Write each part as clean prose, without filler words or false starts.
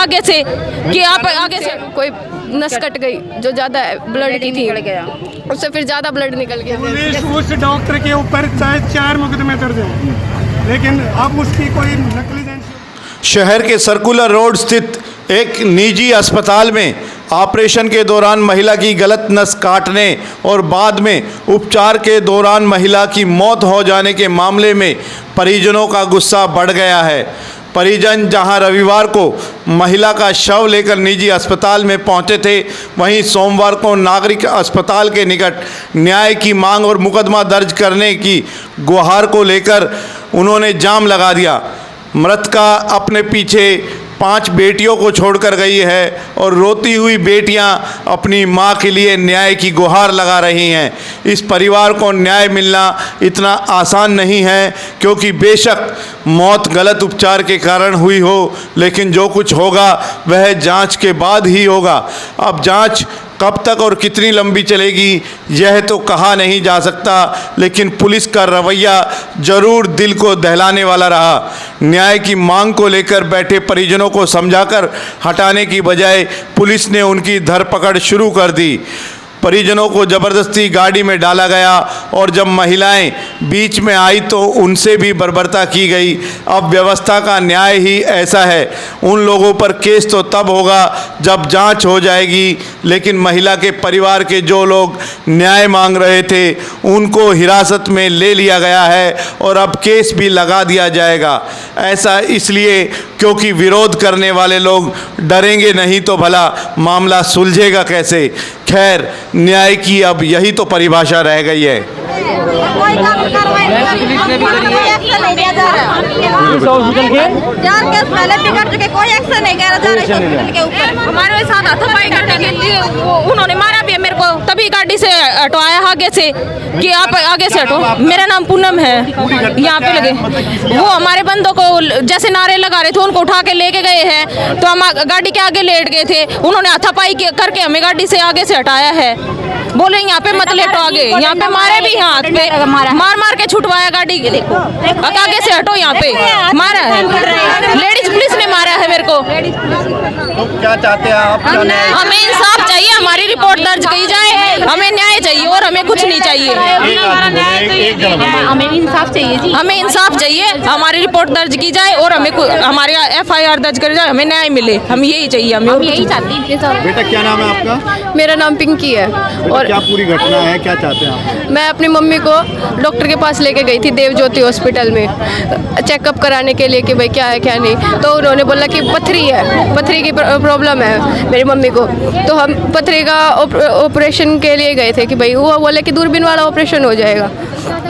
आगे से कि आप आगे से कोई नस कट गई जो ज़्यादा ब्लड की थी, उससे फिर ज़्यादा ब्लड निकल गया। पुलिस उस डॉक्टर के ऊपर चाहे 4 मुकदमे दर्ज हैं, लेकिन अब उसकी कोई नेग्लिजेंस। शहर के सर्कुलर रोड स्थित एक निजी अस्पताल में ऑपरेशन के दौरान महिला की गलत नस काटने और बाद में उपचार के दौरान महिला की मौत हो जाने के मामले में परिजनों का गुस्सा बढ़ गया है। परिजन जहां रविवार को महिला का शव लेकर निजी अस्पताल में पहुंचे थे, वहीं सोमवार को नागरिक अस्पताल के निकट न्याय की मांग और मुकदमा दर्ज करने की गुहार को लेकर उन्होंने जाम लगा दिया। मृतका अपने पीछे 5 बेटियों को छोड़कर गई है और रोती हुई बेटियां अपनी मां के लिए न्याय की गुहार लगा रही हैं। इस परिवार को न्याय मिलना इतना आसान नहीं है, क्योंकि बेशक मौत गलत उपचार के कारण हुई हो, लेकिन जो कुछ होगा वह जांच के बाद ही होगा। अब जांच कब तक और कितनी लंबी चलेगी यह तो कहा नहीं जा सकता, लेकिन पुलिस का रवैया जरूर दिल को दहलाने वाला रहा। न्याय की मांग को लेकर बैठे परिजनों को समझाकर हटाने की बजाय पुलिस ने उनकी धरपकड़ शुरू कर दी। परिजनों को ज़बरदस्ती गाड़ी में डाला गया और जब महिलाएं बीच में आई तो उनसे भी बर्बरता की गई। अब व्यवस्था का न्याय ही ऐसा है। उन लोगों पर केस तो तब होगा जब जांच हो जाएगी, लेकिन महिला के परिवार के जो लोग न्याय मांग रहे थे उनको हिरासत में ले लिया गया है और अब केस भी लगा दिया जाएगा। ऐसा इसलिए क्योंकि विरोध करने वाले लोग डरेंगे नहीं तो भला मामला सुलझेगा कैसे। खैर, न्याय की अब यही तो परिभाषा रह गई है। हमारे साथ हाथापाई करने के लिए उन्होंने मारा भी है मेरे को, तभी गाड़ी से हटवाया आगे से कि आप आगे से हटो। मेरा नाम पूनम है, यहाँ पे लगे। वो हमारे बंदों को जैसे नारे लगा रहे थे, उनको उठा के लेके गए हैं, तो हम गाड़ी के आगे लेट गए थे। उन्होंने हाथापाई करके हमें गाड़ी से आगे से हटाया है। बोले यहाँ पे मत लेटो आगे, यहाँ पे मारे भी हाथ पे, मार के छुटवाया गाड़ी के। देखो आगे से हटो, यहाँ पे मारा है, लेडीज पुलिस ने मारा है मेरे को। तो क्या चाहते हैं आप? हमें इंसाफ चाहिए, हमारी रिपोर्ट दर्ज की जाए, हमें न्याय चाहिए और हमें कुछ नहीं चाहिए। हमें इंसाफ चाहिए जी, हमें इंसाफ चाहिए, हमारी रिपोर्ट दर्ज की जाए और हमें हमारे FIR दर्ज कर जाए, हमें न्याय मिले। हम यही चाहिए, हम यही चाहते हैं। बेटा क्या नाम है आपका? मेरा नाम पिंकी है। और क्या पूरी घटना है, क्या चाहते हैं आप? मैं अपनी मम्मी को डॉक्टर के पास लेके गई थी देव ज्योति हॉस्पिटल में चेकअप कराने के लिए कि भाई क्या है क्या नहीं। तो उन्होंने बोला कि पथरी है, पथरी की प्रॉब्लम है मेरी मम्मी को। तो हम पथरी का ऑपरेशन के लिए गए थे कि भाई वो बोले कि दूरबीन वाला ऑपरेशन हो जाएगा।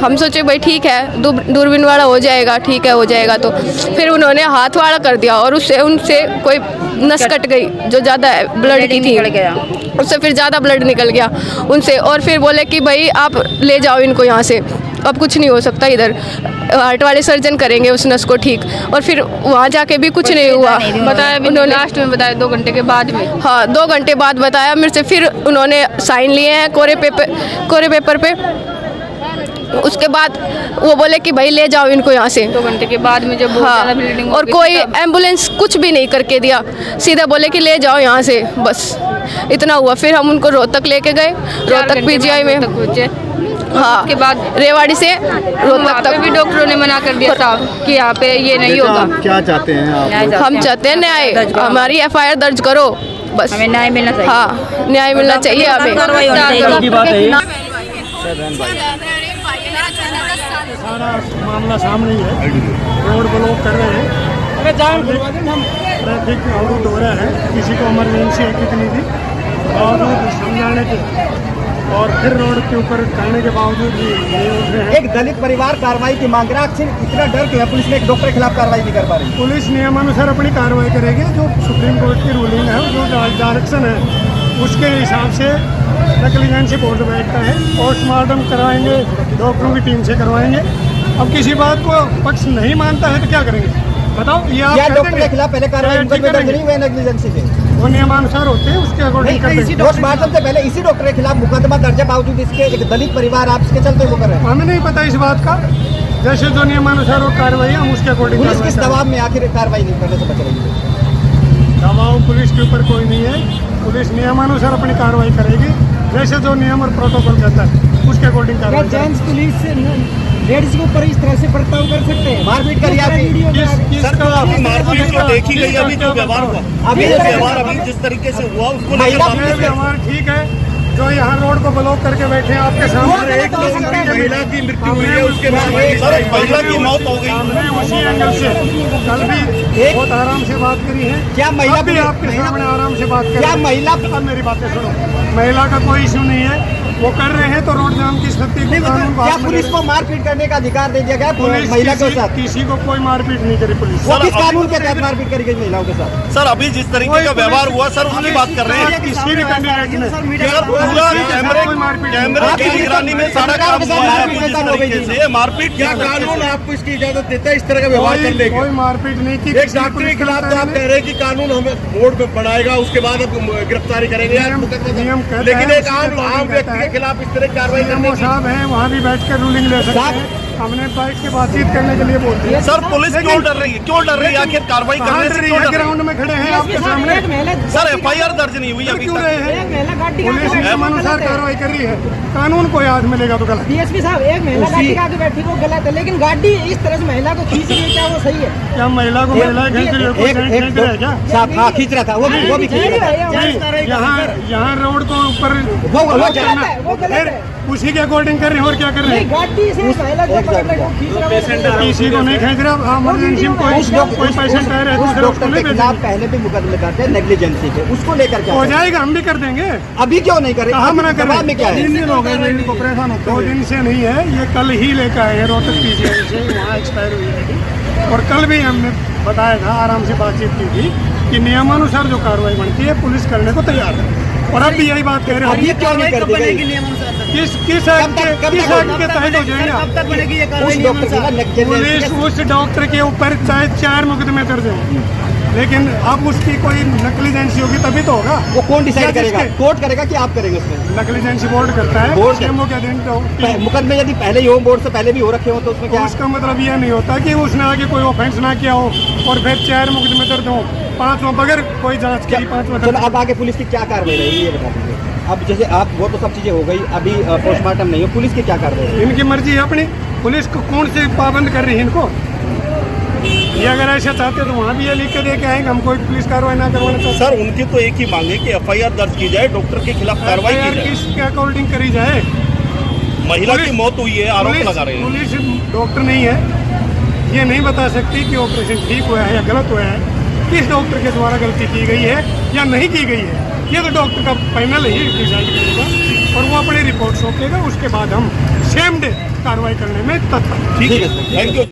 हम सोचे भाई ठीक है, दूरबीन वाला हो जाएगा, ठीक है हो जाएगा। तो फिर उन्होंने हाथ वाला कर दिया और उनसे कोई नस कट गई जो ज़्यादा ब्लड की थी, उससे फिर ज़्यादा ब्लड निकल गया उनसे। और फिर बोले कि भाई आप ले जाओ इनको यहाँ से, अब कुछ नहीं हो सकता, इधर हार्ट वाले सर्जन करेंगे उस नस को ठीक। और फिर वहाँ जाके भी कुछ नहीं हुआ, बताया उन्होंने लास्ट में बताया 2 घंटे के बाद में। हाँ 2 घंटे बाद बताया मेरे से। फिर उन्होंने साइन लिए हैं कोरे पेपर पे। उसके बाद वो बोले कि भाई ले जाओ इनको यहाँ से 2 घंटे के बाद में जब हाँ, और कोई एम्बुलेंस कुछ भी नहीं करके दिया, सीधा बोले कि ले जाओ यहाँ से, बस इतना हुआ। फिर हम उनको रोहतक लेके गए, रोहतक PGI में पहुँचे। हाँ के बाद रेवाड़ी से रोहतक तक भी डॉक्टरों ने मना कर दिया था कि यहाँ पे ये नहीं होगा। क्या चाहते हैं आप? हम चाहते हैं न्याय, हमारी FIR दर्ज करो, बस हमें न्याय मिलना चाहिए। हाँ न्याय मिलना चाहिए हमें। सारा मामला सामने ही है, रोड ब्लॉक कर रहे हैं, ट्रैफिक अवरुद्ध हो रहा है, किसी को इमरजेंसी है कितनी भी बावजूद समझाने के और फिर रोड के ऊपर करने के बावजूद भी नहीं उठ रहे हैं। एक दलित परिवार कार्रवाई की मांग रहा है, इतना डर क्यों है? पुलिस ने एक डॉक्टर के खिलाफ कार्रवाई नहीं कर पा रही। पुलिस नियमानुसार अपनी कार्रवाई करेगी, जो सुप्रीम कोर्ट की रूलिंग है, जो डायरेक्शन है उसके हिसाब से नेग्लिजेंसी बोर्ड बैठता है, पोस्टमार्टम करवाएंगे, डॉक्टरों की टीम से करवाएंगे। अब किसी बात को पक्ष नहीं मानता है तो क्या करेंगे बताओ? ये आप डॉक्टर के खिलाफ पहले कार्रवाई नहीं हुई नेग्लिजेंसी के, वो नियमानुसार होते हैं, उसके अकॉर्डिंग पोस्टमार्टम से पहले इसी डॉक्टर के खिलाफ मुकदमा दर्ज है, बावजूद इसके एक दलित परिवार आपके चलते वो कर रहे हैं। हमें नहीं पता इस बात का, जैसे जो नियमानुसार वो कार्रवाई हम उसके अकॉर्डिंग। पुलिस किस दबाव में आखिर कार्रवाई नहीं करने से बच रही है? दबाव पुलिस के ऊपर कोई नहीं है। पुलिस नियमानुसार अपनी कार्रवाई करेगी, जैसे जो नियम और प्रोटोकॉल कहता है उसके अकॉर्डिंग क्या कार्रवाई करेगी। जेंट्स पुलिस लेडीज के ऊपर इस तरह से बर्ताव कर सकते हैं? मारपीट करी आपकी सर मारपीट जो देखी गई अभी जो व्यवहार हुआ, अभी जो व्यवहार अभी जिस तरीके से हुआ उसको महिला लेकर ये व्यवहार ठीक है। जो यहाँ रोड को ब्लॉक करके बैठे हैं आपके सामने, एक महिला की मृत्यु हुई है, उसके बाद सर महिला की मौत हो गई। हमने उसी एंगल से कल भी बहुत आराम से बात करी है। क्या महिला अब भी आपके सामने आराम से बात क्या करें। महिला अब मेरी बातें सुनो, महिला का कोई इशू नहीं है, वो कर रहे हैं तो रोड जाम की स्थिति को कानून को क्या हाथ में पुलिस ले- को मारपीट करने का अधिकार दे दिया गया पुलिस महिला के साथ? किसी को कोई मारपीट नहीं करी पुलिस। वो सर, किस अभी- कानून के तहत मारपीट करी गई महिलाओं के साथ? सर अभी जिस तरीके का व्यवहार हुआ सर उसकी बात कर रहे हैं। किसी भी कैंडिडेट ने सर पूरा कैमरे की निगरानी में सारा काम हुआ है। अभी जिस तरीके से मारपीट क्या कानून आपको इसकी इजाजत देता है इस तरह का व्यवहार करने की? कोई मारपीट नहीं की। एक डॉक्टर के खिलाफ तो आप कह रहे हैं कि कानून हमें बोर्ड में बनाएगा, उसके बाद अब गिरफ्तारी करेंगे या नियम कहता लेकिन है, एक आम व्यक्ति के खिलाफ इस तरह की कार्रवाई करने सीएमओ साहब हैं, वहाँ भी बैठ कर रूलिंग ले सकते हैं। हमने बैठ के बातचीत करने के लिए बोलते हैं। सर पुलिस क्यों डर रही है? क्यों डर रही है? आखिर कार्रवाई करने से क्यों डर रही ग्राउंड में खड़े हैं आपके सामने, है? सर एफआईआर दर्ज नहीं हुई अभी क्यों तक। रहे हैं? पुलिस नियमानुसार कार्रवाई कर रही है, कानून को याद मिलेगा तो गलत। डीएसपी साहब, एक महिला गाड़ी के आगे बैठी वो गलत है, लेकिन गाड़ी इस तरह से महिला को खींच रही है, क्या वो सही है? क्या महिला को महिला खींच रही है? कोई खींच रहा है क्या? साहब हाँ खींच रहा था, वो भी खींच रहा था। नहीं, यहाँ रोड को ऊपर वो गलत है, वो गलत फिर है। उसी के अकॉर्डिंग कर रहे हैं और क्या कर रहे नहीं, हैं? गाड़ी से महिला को पकड़ के वो खींच रहा है। किसी को नहीं खींच रहा, इमरजेंसी में कोई पेशेंट आ रहे हैं उस दूसरे उसको डॉक्टर नहीं के खिलाफ भेजेंगे। पहले भी मुकदमे करते हैं नेग्लिजेंसी के, उसको लेकर क्या हो करें? जाएगा, हम भी कर देंगे। अभी क्यों नहीं करे? कहाँ मना कर जवाब में क्या है? 3 दिन हो गए लेडी को परेशान होते 2 दिन से नहीं है, ये कल ही लेकर आए हैं रोहतक पीजीआई से, वहाँ एक्सपायर हुई है। और कल भी हमने बताया था, आराम से बातचीत की थी कि नियमानुसार जो कार्रवाई बनती है पुलिस करने को तैयार है। और अब भी यही बात कह रहे अब ये हैं, क्यों नहीं कर दी गई? किस एक्ट के तहत हो जाएगा? उस डॉक्टर के खिलाफ पुलिस नेग्लिजेंसी उस डॉक्टर के ऊपर चाहे 4 मुकदमे दर्ज हैं, लेकिन अब उसकी कोई नेग्लिजेंसी होगी तभी तो होगा। वो कौन डिसाइड या करेगा? जिसके- कोर्ट करेगा कि आप करेंगे उसमें? नेग्लिजेंसी बोर्ड करता है, बोर्ड सीएमओ के अधीन तो मुकदमे यदि पहले ही हो, बोर्ड से पहले भी हो रखे हो, तो उसमें क्या? उसका मतलब यह नहीं होता कि उसने आगे कोई ऑफेंस ना किया हो और फिर 4 मुकदमे दर्ज हो, 5वां बगैर कोई जांच की 5वां चलो अब आगे पुलिस की क्या कार्रवाई रहेगी ये बता दीजिए। अब जैसे आप वो तो सब चीजें हो गई, अभी पोस्टमार्टम नहीं हो, पुलिस की क्या कार्रवाई है? इनकी मर्जी है अपनी। पुलिस को कौन से पाबंद कर रही है इनको? ये अगर ऐसा चाहते तो वहाँ भी ये लिख के दे के आएंगे, हम कोई पुलिस कार्रवाई ना करवाना चाहते। सर उनकी तो एक ही मांग है कि एफआईआर दर्ज की जाए, डॉक्टर के खिलाफ कार्रवाई की जाए। किसके अकॉर्डिंग करी जाए? महिला की मौत हुई है, आरोप लगा रहे हैं। पुलिस डॉक्टर नहीं है, ये नहीं बता सकती कि ऑपरेशन ठीक हुआ है या गलत हुआ है, किस डॉक्टर के द्वारा गलती की गई है या नहीं की गई है। ये तो डॉक्टर का पैनल ही डिसाइड करेगा और वो अपनी रिपोर्ट सौंपेगा, उसके बाद हम सेम डे कार्रवाई करने में तत्पर। ठीक है, थैंक यू।